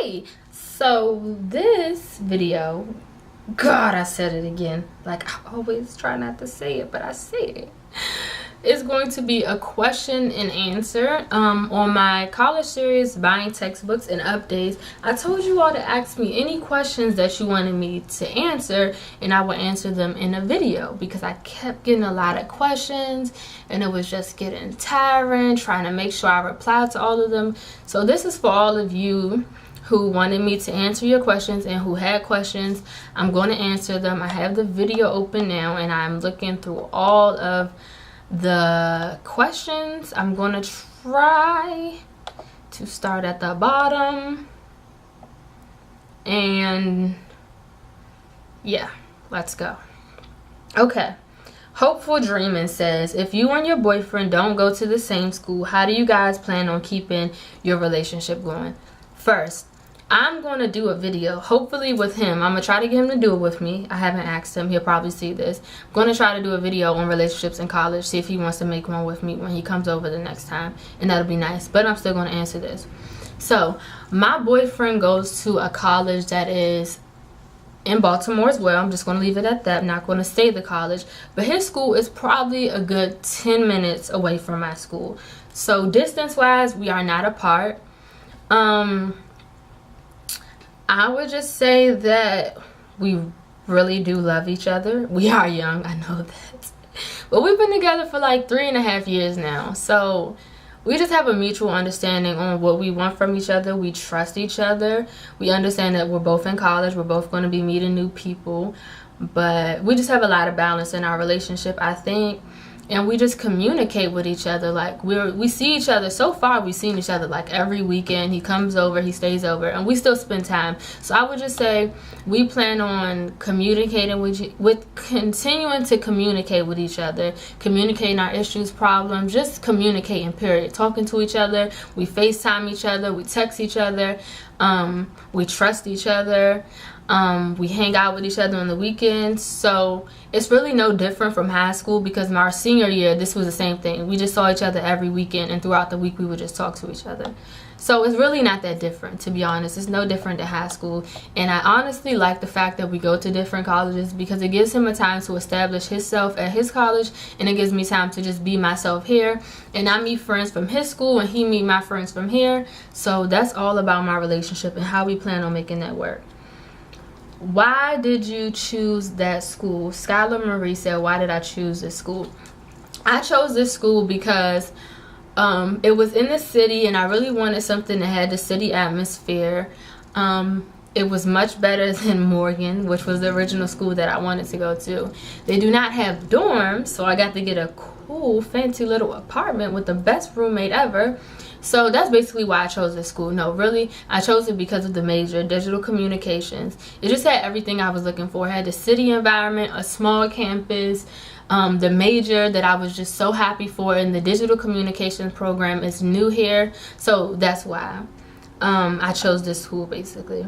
Hey, so this video, God, I said it again. Like, I always try not to say it, but I say it. It's going to be a question and answer on my college series, Buying Textbooks and Updates. I told you all to ask me any questions that you wanted me to answer, and I will answer them in a video because I kept getting a lot of questions and it was just getting tiring trying to make sure I replied to all of them. So this is for all of you who wanted me to answer your questions and who had questions. I'm going to answer them. I have the video open now and I'm looking through all of the questions. I'm going to try to start at the bottom, and yeah, let's go. Okay. Hopeful Dreaming says, if you and your boyfriend don't go to the same school, how do you guys plan on keeping your relationship going? First, I'm going to do a video, hopefully with him. I'm going to try to get him to do it with me. I haven't asked him. He'll probably see this. I'm going to try to do a video on relationships in college, see if he wants to make one with me when he comes over the next time, and that'll be nice. But I'm still going to answer this. So, my boyfriend goes to a college that is in Baltimore as well. I'm just going to leave it at that. I'm not going to say the college. But his school is probably a good 10 minutes away from my school. So, distance-wise, we are not apart. I would just say that we really do love each other. We are young, I know that. But we've been together for like 3.5 years now. So we just have a mutual understanding on what we want from each other. We trust each other. We understand that we're both in college. We're both going to be meeting new people. But we just have a lot of balance in our relationship, I think. And we just communicate with each other. Like, we see each other. So far, we've seen each other like every weekend. He comes over, he stays over, and we still spend time. So I would just say we plan on communicating with continuing to communicate with each other, communicating our issues, problems, just communicating, period. Talking to each other. We FaceTime each other. We text each other. We trust each other. We hang out with each other on the weekends. So it's really no different from high school, because in our senior year, this was the same thing. We just saw each other every weekend, and throughout the week we would just talk to each other. So it's really not that different, to be honest. It's no different than high school. And I honestly like the fact that we go to different colleges, because it gives him a time to establish himself at his college, and it gives me time to just be myself here. And I meet friends from his school and he meet my friends from here. So that's all about my relationship and how we plan on making that work. Why did you choose that school? Skylar Marie said, why did I choose this school? I chose this school because it was in the city, and I really wanted something that had the city atmosphere. It was much better than Morgan, which was the original school that I wanted to go to. They do not have dorms, so I got to get a cool, fancy little apartment with the best roommate ever. So that's basically why I chose this school. No, really, I chose it because of the major, digital communications. It just had everything I was looking for. It had the city environment, a small campus, the major that I was just so happy for, and the digital communications program is new here. So that's why I chose this school, basically.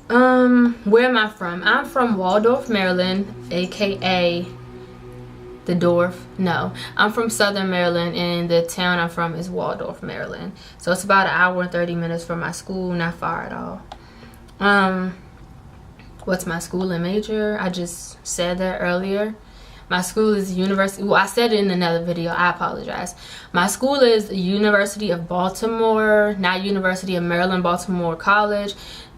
Where am I from? I'm from Waldorf, Maryland, aka the Dorf. No, I'm from Southern Maryland, and the town I'm from is Waldorf, Maryland. So it's about an hour and 30 minutes from my school, not far at all. What's my school and major? I just said that earlier. My school is University. Well, I said it in another video. I apologize. My school is University of Baltimore, not University of Maryland, Baltimore College.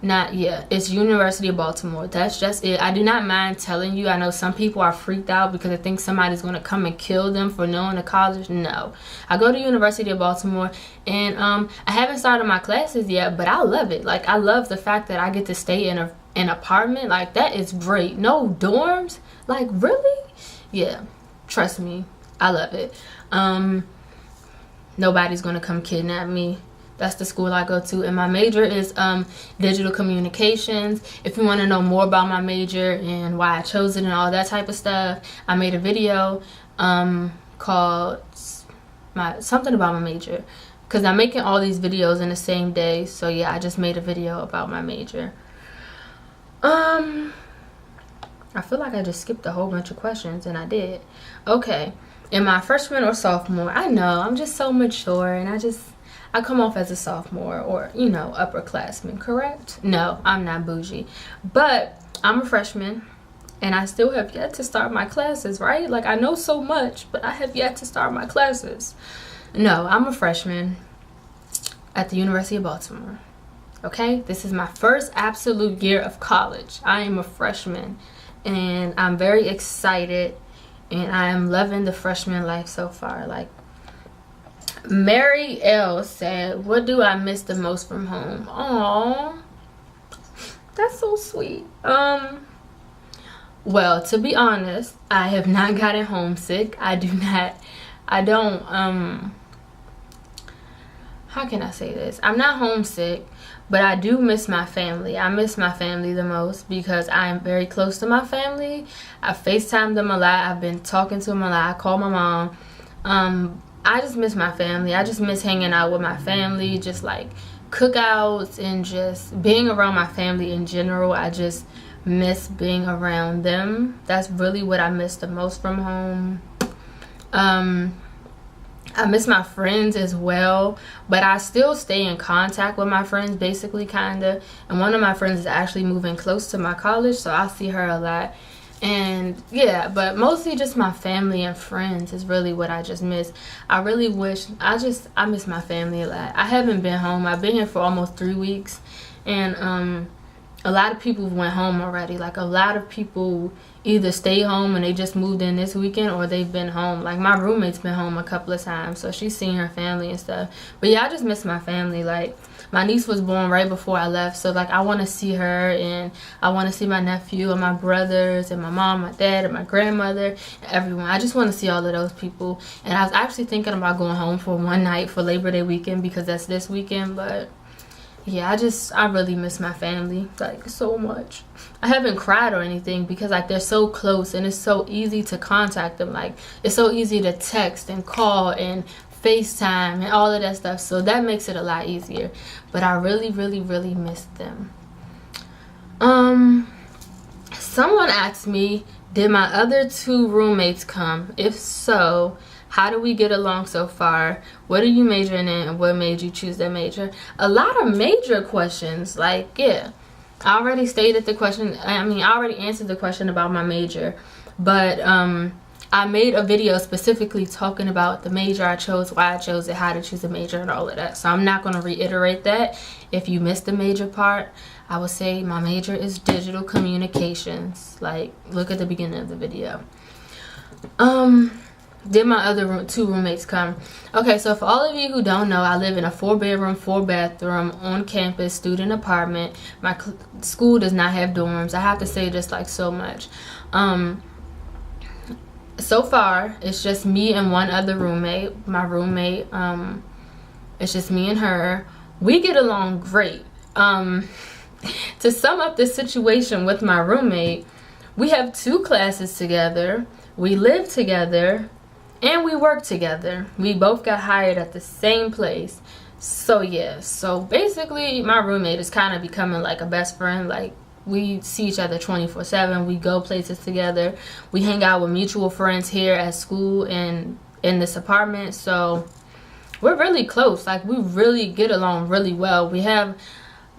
It's University of Baltimore. That's just it. I do not mind telling you. I know some people are freaked out because they think somebody's going to come and kill them for knowing the college. No. I go to University of Baltimore, and I haven't started my classes yet, but I love it. Like, I love the fact that I get to stay in an apartment. Like, that is great. No dorms. Like, really? Yeah. Trust me. I love it. Nobody's going to come kidnap me. That's the school I go to, and my major is digital communications. If you want to know more about my major and why I chose it and all that type of stuff, I made a video called something about my major, because I'm making all these videos in the same day. So yeah, I just made a video about my major. I feel like I just skipped a whole bunch of questions, and I did. Okay, am I freshman or sophomore? I know, I'm just so mature, and I come off as a sophomore or, you know, upperclassman, correct? No, I'm not bougie. But I'm a freshman and I still have yet to start my classes, right? Like, I know so much, but I have yet to start my classes. No, I'm a freshman at the University of Baltimore. Okay, this is my first absolute year of college. I am a freshman and I'm very excited and I am loving the freshman life so far. Like, Mary L said, what do I miss the most from home? Aww, that's so sweet. Well, to be honest, I have not gotten homesick. I don't, how can I say this? I'm not homesick, but I do miss my family. I miss my family the most because I am very close to my family. I FaceTime them a lot. I've been talking to them a lot. I call my mom. I just miss my family. I just miss hanging out with my family, just like cookouts and just being around my family in general. I just miss being around them. That's really what I miss the most from home. I miss my friends as well, but I still stay in contact with my friends, basically, kind of. And one of my friends is actually moving close to my college, so I see her a lot. And yeah, but mostly just my family and friends is really what I just miss. I really wish, I miss my family a lot. I haven't been home. I've been here for almost 3 weeks, and a lot of people went home already. Like, a lot of people either stay home and they just moved in this weekend, or they've been home. Like, my roommate's been home a couple of times, so she's seen her family and stuff. But yeah, I just miss my family. Like, my niece was born right before I left, so like, I want to see her, and I want to see my nephew and my brothers and my mom, my dad, and my grandmother, and everyone. I just want to see all of those people. And I was actually thinking about going home for one night for Labor Day weekend, because that's this weekend. But yeah, I really miss my family, like, so much. I haven't cried or anything because, like, they're so close and it's so easy to contact them. Like, it's so easy to text and call and FaceTime and all of that stuff, so that makes it a lot easier. But I really, really, really miss them. Someone asked me, did my other 2 roommates come? If so, how do we get along so far? What are you majoring in, and what made you choose that major? A lot of major questions. Like, yeah, I already stated the question. I already answered the question about my major. But I made a video specifically talking about the major I chose, why I chose it, how to choose a major, and all of that. So I'm not going to reiterate that. If you missed the major part, I would say my major is digital communications. Like, look at the beginning of the video. Did my other 2 roommates come? Okay, so for all of you who don't know, I live in a 4-bedroom, 4-bathroom on campus student apartment. My school does not have dorms. I have to say this like so much. So far, it's just me and one other roommate. My roommate, it's just me and her. We get along great. To sum up the situation with my roommate, we have 2 classes together. We live together. And we work together. We both got hired at the same place. So yeah, so basically my roommate is kind of becoming like a best friend. Like, we see each other 24/7. We go places together. We hang out with mutual friends here at school and in this apartment. So we're really close. Like, we really get along really well. We have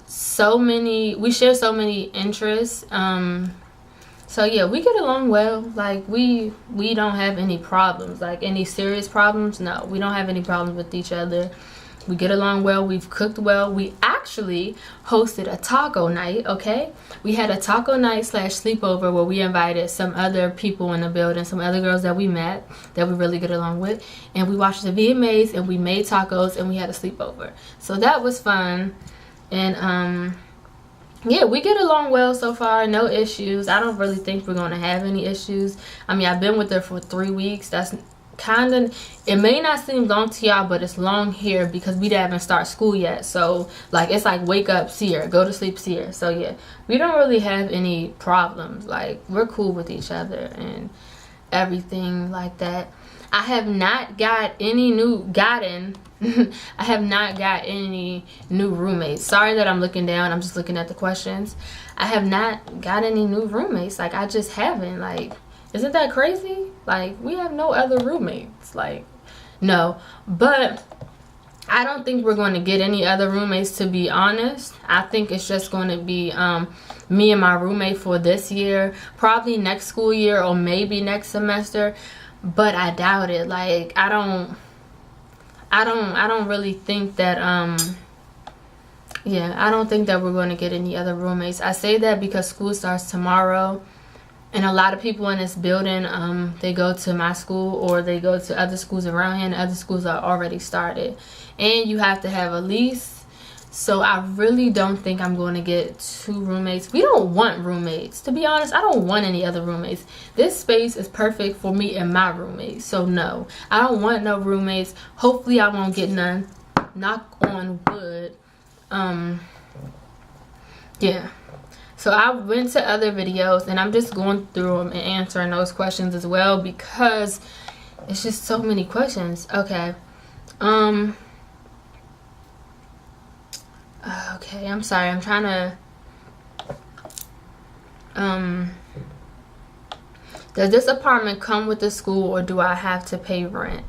we share so many interests. So yeah, we get along well. Like, we don't have any problems, like any serious problems. No, we don't have any problems with each other. We get along well. We've cooked well. We actually hosted a taco night. Okay, we had a taco night / sleepover where we invited some other people in the building, some other girls that we met that we really get along with, and we watched the VMAs and we made tacos and we had a sleepover. So that was fun. And yeah, we get along well so far. No issues. I don't really think we're going to have any issues. I mean, I've been with her for 3 weeks. That's kind of, it may not seem long to y'all, but it's long here because we haven't started school yet. So, like, it's like wake up, see her, go to sleep, see her. So yeah, we don't really have any problems. Like, we're cool with each other and everything like that. I have not got any I have not got any new roommates. Sorry that I'm looking down. I'm just looking at the questions. I have not got any new roommates. Like, I just haven't. Like, isn't that crazy? Like, we have no other roommates. Like, no. But I don't think we're going to get any other roommates, to be honest. I think it's just going to be me and my roommate for this year, probably next school year or maybe next semester, but I doubt it. Like I don't really think that yeah, I don't think that we're going to get any other roommates. I say that because school starts tomorrow, and a lot of people in this building, they go to my school or they go to other schools around here, and other schools are already started. And you have to have a lease. So I really don't think I'm going to get 2 roommates. We don't want roommates. To be honest, I don't want any other roommates. This space is perfect for me and my roommates. So no, I don't want no roommates. Hopefully I won't get none. Knock on wood. Yeah. So I went to other videos and I'm just going through them and answering those questions as well, because it's just so many questions. Okay. Okay, I'm sorry. I'm trying to does this apartment come with the school or do I have to pay rent?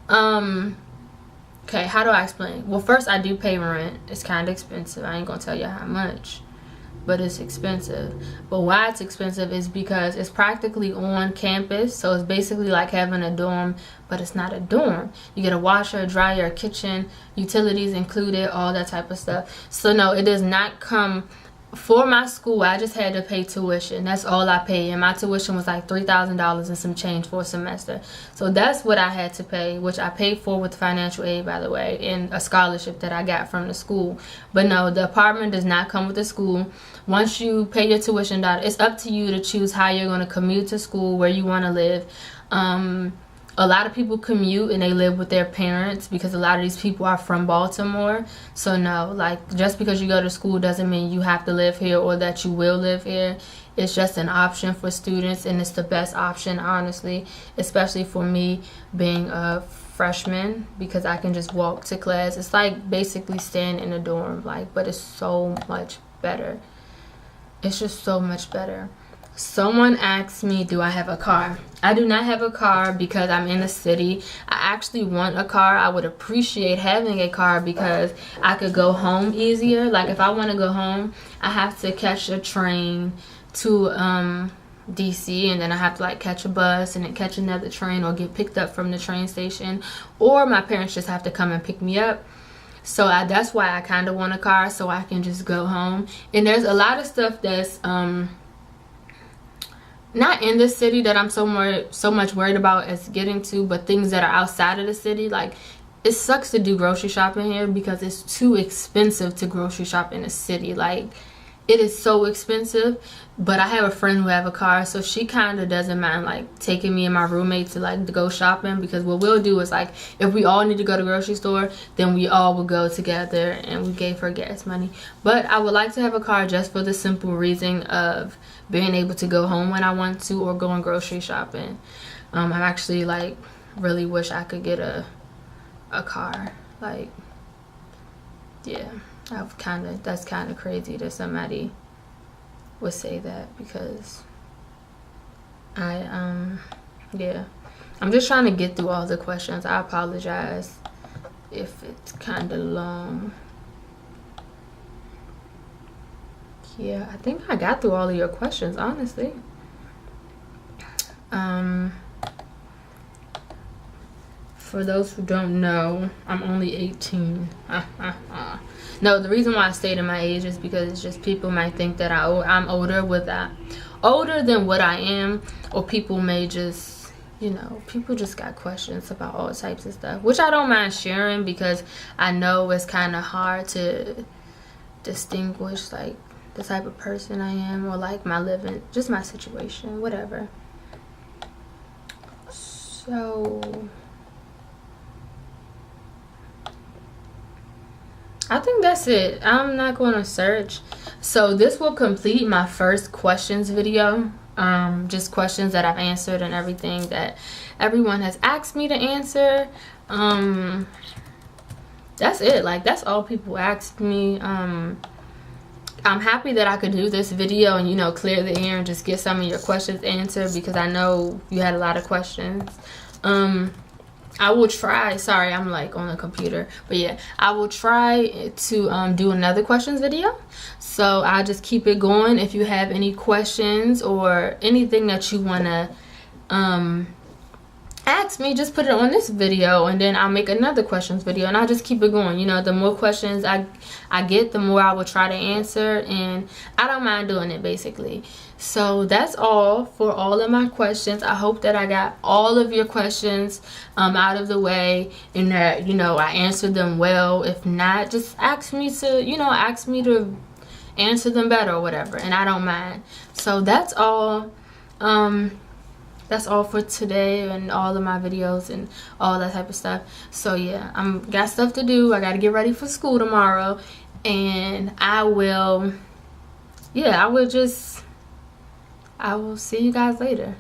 Okay, how do I explain? Well, first, I do pay rent. It's kind of expensive. I ain't gonna tell you how much, but it's expensive. But why it's expensive is because it's practically on campus, so it's basically like having a dorm, but it's not a dorm. You get a washer, a dryer, a kitchen, utilities included, all that type of stuff. So no, it does not come. For my school, I just had to pay tuition. That's all I paid, and my tuition was like $3,000 and some change for a semester. So that's what I had to pay, which I paid for with financial aid, by the way, and a scholarship that I got from the school. But no, the apartment does not come with the school. Once you pay your tuition, it's up to you to choose how you're going to commute to school, where you want to live. A lot of people commute and they live with their parents because a lot of these people are from Baltimore. So no, like just because you go to school doesn't mean you have to live here or that you will live here. It's just an option for students, and it's the best option, honestly, especially for me being a freshman, because I can just walk to class. It's like basically staying in a dorm, like, but it's so much better. It's just so much better. Someone asked me, do I have a car? I do not have a car because I'm in the city. I actually want a car. I would appreciate having a car because I could go home easier. Like if I want to go home, I have to catch a train to DC, and then I have to like catch a bus and then catch another train or get picked up from the train station, or my parents just have to come and pick me up. So that's why I kind of want a car, so I can just go home. And there's a lot of stuff that's not in the city that I'm so much worried about as getting to, but things that are outside of the city. Like it sucks to do grocery shopping here because it's too expensive to grocery shop in the city. Like it is so expensive. But I have a friend who have a car, so she kind of doesn't mind like taking me and my roommate to like to go shopping, because what we'll do is like if we all need to go to the grocery store, then we all will go together, and we gave her gas money. But I would like to have a car just for the simple reason of being able to go home when I want to, or going grocery shopping. I actually like really wish I could get a car. Like yeah, that's kind of crazy that somebody would say that, because yeah, I'm just trying to get through all the questions. I apologize if it's kind of long. Yeah, I think I got through all of your questions, honestly. For those who don't know, I'm only 18. No, the reason why I stated my age is because it's just people might think that I'm older than what I am, or people may just, you know, people just got questions about all types of stuff, which I don't mind sharing because I know it's kind of hard to distinguish like the type of person I am, or like my living, just my situation, whatever. So I think that's it. I'm not going to search. So this will complete my first questions video. Just questions that I've answered and everything that everyone has asked me to answer. That's it. Like that's all people asked me. I'm happy that I could do this video and, you know, clear the air and just get some of your questions answered, because I know you had a lot of questions. I will try. Sorry, I'm like on the computer, but yeah, I will try to do another questions video. So I'll just keep it going. If you have any questions or anything that you want to ask me, just put it on this video, and then I'll make another questions video, and I'll just keep it going. You know, the more questions I get, the more I will try to answer, and I don't mind doing it, basically. So that's all for all of my questions. I hope that I got all of your questions out of the way, and that, you know, I answered them well. If not, just ask me to answer them better or whatever, and I don't mind. So that's all. That's all for today and all of my videos and all that type of stuff. So yeah, I'm got stuff to do. I got to get ready for school tomorrow, and I will see you guys later.